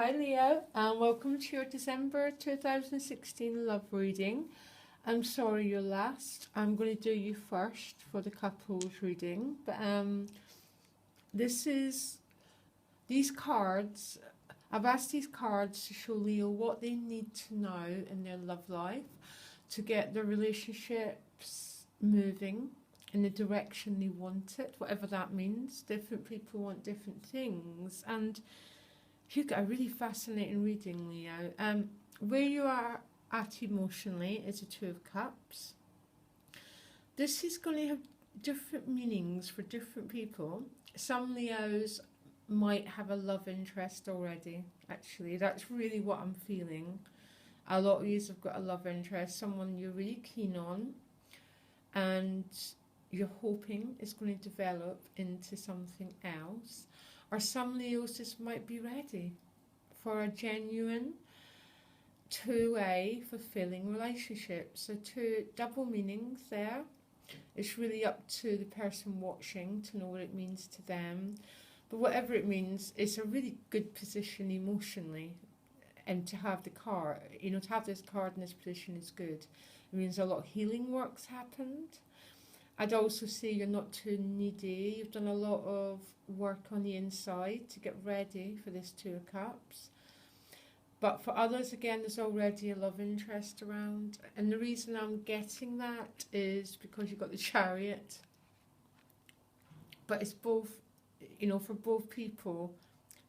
Hi Leo, and welcome to your December 2016 love reading. I'm sorry you're last. I'm going to do you first for the couples reading, but this is these cards. I've asked these cards to show Leo what they need to know in their love life to get their relationships moving in the direction they want it, whatever that means. Different people want different things, and you got a really fascinating reading, Leo. Where you are at emotionally is a Two of Cups. This is going to have different meanings for different people. Some Leos might have a love interest already, actually. That's really what I'm feeling. A lot of you have got a love interest, someone you're really keen on, and you're hoping is going to develop into something else. Or some Leos just might be ready for a genuine two-way fulfilling relationship. So two double meanings there. It's really up to the person watching to know what it means to them. But whatever it means, it's a really good position emotionally. And to have the card, to have this card in this position is good. It means a lot of healing work's happened. I'd also say you're not too needy. You've done a lot of work on the inside to get ready for this Two of Cups. But for others, again, there's already a love interest around. And the reason I'm getting that is because you've got the Chariot. But it's both, for both people,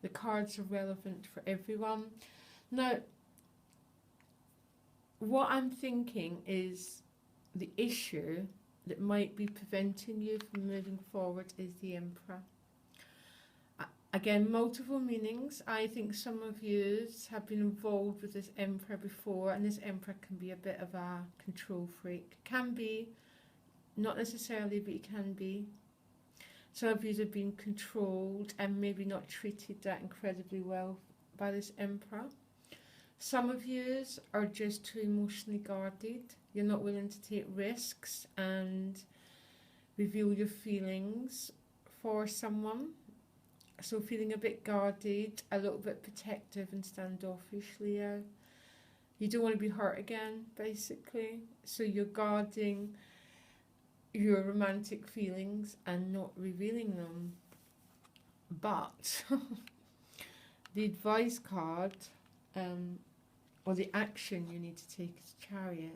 the cards are relevant for everyone. Now, what I'm thinking is the issue that might be preventing you from moving forward is the Emperor. Again, multiple meanings. I think some of you have been involved with this Emperor before, and this Emperor can be a bit of a control freak. Can be, not necessarily, but he can be. Some of you have been controlled and maybe not treated that incredibly well by this Emperor. Some of you are just too emotionally guarded. You're not willing to take risks and reveal your feelings for someone. So feeling a bit guarded, a little bit protective and standoffish, Leo. You don't want to be hurt again, basically. So you're guarding your romantic feelings and not revealing them. But the advice card, or the action you need to take is Chariot.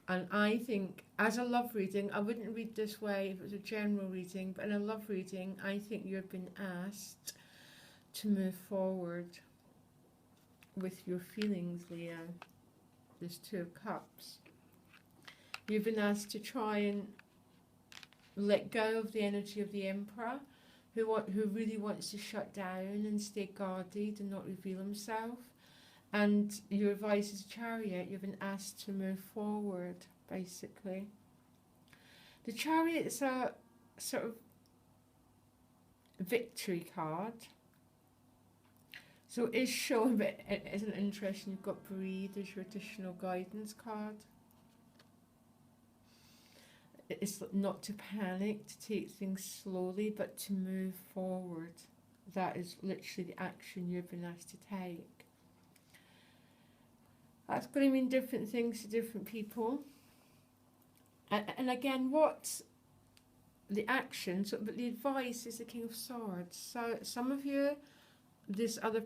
And I think, as a love reading, I wouldn't read this way if it was a general reading, but in a love reading, I think you've been asked to move forward with your feelings, Leo. There's Two of Cups. You've been asked to try and let go of the energy of the Emperor, who really wants to shut down and stay guarded and not reveal himself. And your advice is Chariot. You've been asked to move forward, basically. The Chariot is a sort of victory card. So it is showing, but it isn't interesting. You've got Breathe as your additional guidance card. It's not to panic, to take things slowly, but to move forward. That is literally the action you've been asked to take. That's going to mean different things to different people. And again, what's the action? But the advice is the King of Swords. So some of you, this other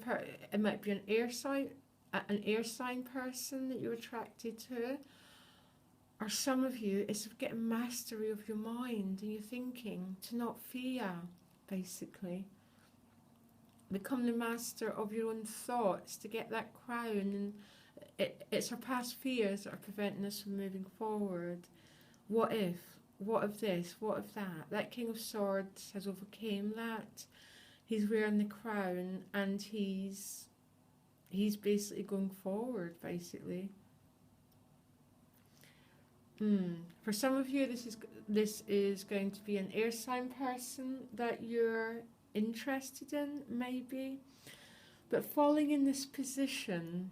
it might be an air sign person that you're attracted to. Or some of you, it's getting mastery of your mind and your thinking, to not fear, basically. Become the master of your own thoughts, to get that crown. And it's our past fears that are preventing us from moving forward. What if? What of this? What of that? That King of Swords has overcame that. He's wearing the crown and he's basically going forward, basically. For some of you, this is going to be an air sign person that you're interested in, maybe. But falling in this position,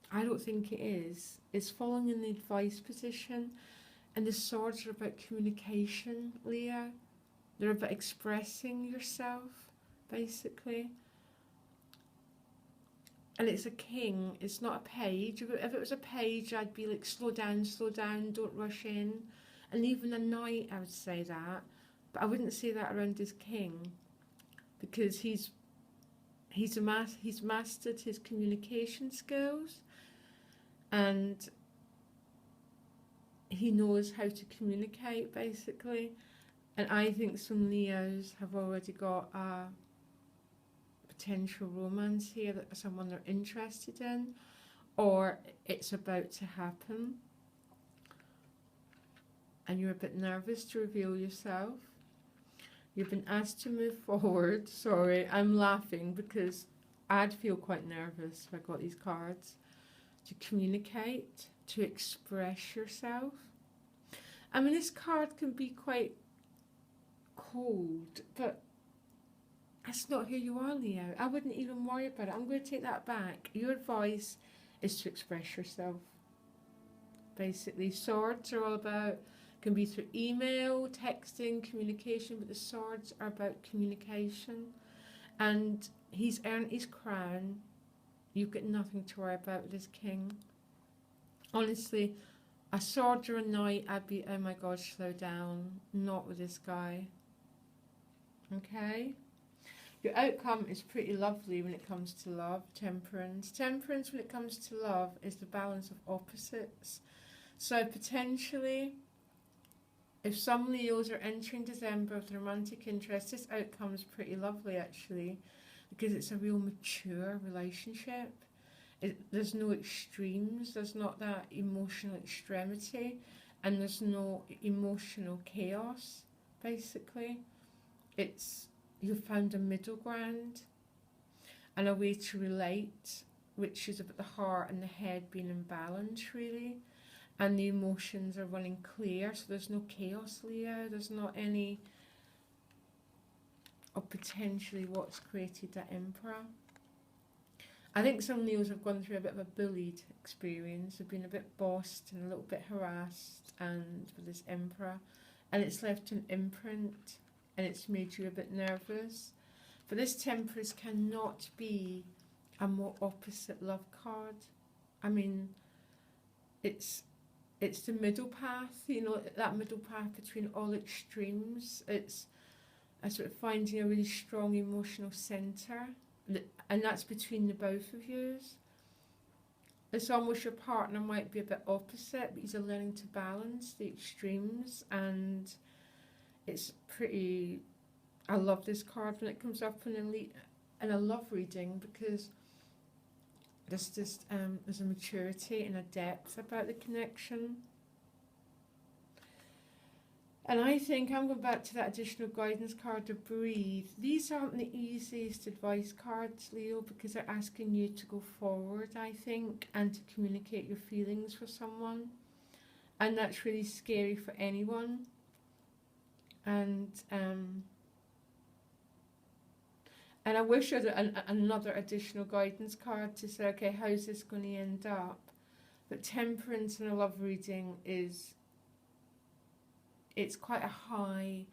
I don't think it is. It's falling in the advice position. And the swords are about communication, Leo. They're about expressing yourself, basically. and it's a king, it's not a page. If it was a page, I'd be like, slow down, don't rush in. And even a knight, I would say that. But I wouldn't say that around his king, because he's mastered his communication skills, and he knows how to communicate, basically. And I think some Leos have already got a potential romance here, that someone they're interested in, or it's about to happen, and you're a bit nervous to reveal yourself. You've been asked to move forward. Sorry, I'm laughing because I'd feel quite nervous if I got these cards. To communicate, to express yourself. I mean, this card can be quite cold, but that's not who you are, Leo. I wouldn't even worry about it. I'm going to take that back. Your advice is to express yourself. Basically, swords are all about, can be through email, texting, communication, but the swords are about communication. And he's earned his crown. You've got nothing to worry about with this king. Honestly, a sword or a knight, I'd be, oh my God, slow down. Not with this guy. Okay? Your outcome is pretty lovely when it comes to love, temperance. Temperance, when it comes to love, is the balance of opposites. So potentially, if some Leos are entering December with romantic interest, this outcome is pretty lovely, actually, because it's a real mature relationship. There's no extremes, there's not that emotional extremity, and there's no emotional chaos, basically. You've found a middle ground and a way to relate, which is about the heart and the head being in balance, really. And the emotions are running clear, so there's no chaos, Leo. There's not any of potentially what's created that Emperor. I think some Leos have gone through a bit of a bullied experience. They've been a bit bossed and a little bit harassed, and with this Emperor, and it's left an imprint, and it's made you a bit nervous. But this Temperance cannot be a more opposite love card. I mean, it's the middle path, you know, that middle path between all extremes. It's a sort of finding a really strong emotional centre, and that's between the both of yous. It's almost your partner might be a bit opposite, but he's learning to balance the extremes, and it's pretty. I love this card when it comes up in a love reading, because there's a maturity and a depth about the connection. And I think I'm going back to that additional guidance card to breathe. These aren't the easiest advice cards, Leo, because they're asking you to go forward, I think, and to communicate your feelings for someone. And that's really scary for anyone. And I wish I had another additional guidance card to say, okay, how's this going to end up? But temperance in a love reading it's quite a high,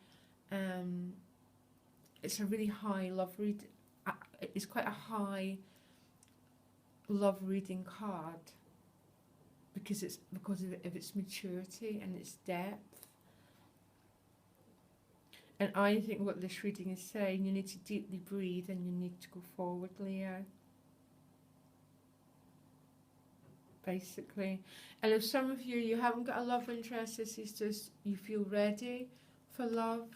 it's a really high love read. It's quite a high love reading card, because of its maturity and its depth. And I think what this reading is saying, you need to deeply breathe and you need to go forward, Leo. Basically. And if some of you haven't got a love interest, this is just you feel ready for love,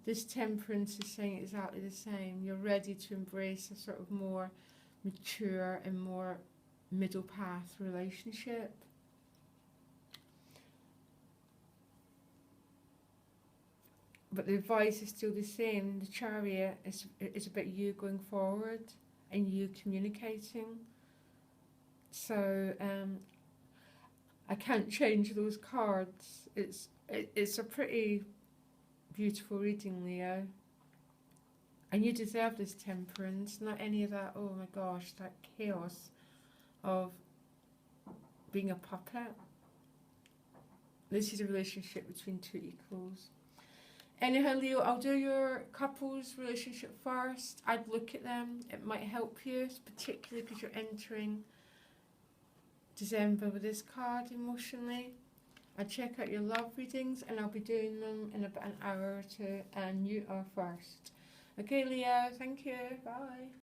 this Temperance is saying exactly the same. You're ready to embrace a sort of more mature and more middle path relationship. But the advice is still the same. The Chariot is about you going forward and you communicating. So I can't change those cards. It's a pretty beautiful reading, Leo. And you deserve this temperance, not any of that, oh my gosh, that chaos of being a puppet. This is a relationship between two equals. Anyhow, Leo, I'll do your couple's relationship first. I'd look at them. It might help you, particularly because you're entering December with this card emotionally. I'd check out your love readings, and I'll be doing them in about an hour or two, and you are first. Okay, Leo, thank you. Bye.